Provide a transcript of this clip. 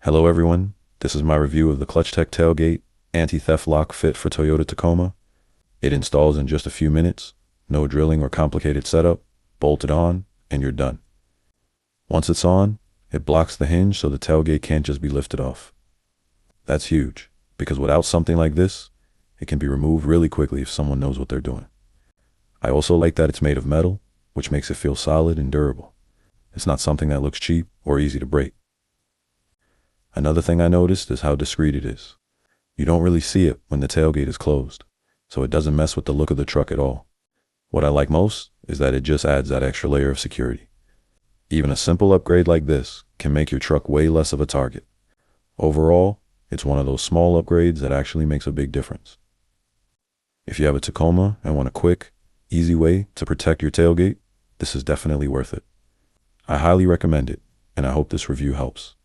Hello everyone, this is my review of the ClutchTech Tailgate anti-theft lock fit for Toyota Tacoma. It installs in just a few minutes, no drilling or complicated setup, bolt it on, and you're done. Once it's on, it blocks the hinge so the tailgate can't just be lifted off. That's huge, because without something like this, it can be removed really quickly if someone knows what they're doing. I also like that it's made of metal, which makes it feel solid and durable. It's not something that looks cheap or easy to break. Another thing I noticed is how discreet it is. You don't really see it when the tailgate is closed, so it doesn't mess with the look of the truck at all. What I like most is that it just adds that extra layer of security. Even a simple upgrade like this can make your truck way less of a target. Overall, it's one of those small upgrades that actually makes a big difference. If you have a Tacoma and want a quick, easy way to protect your tailgate, this is definitely worth it. I highly recommend it, and I hope this review helps.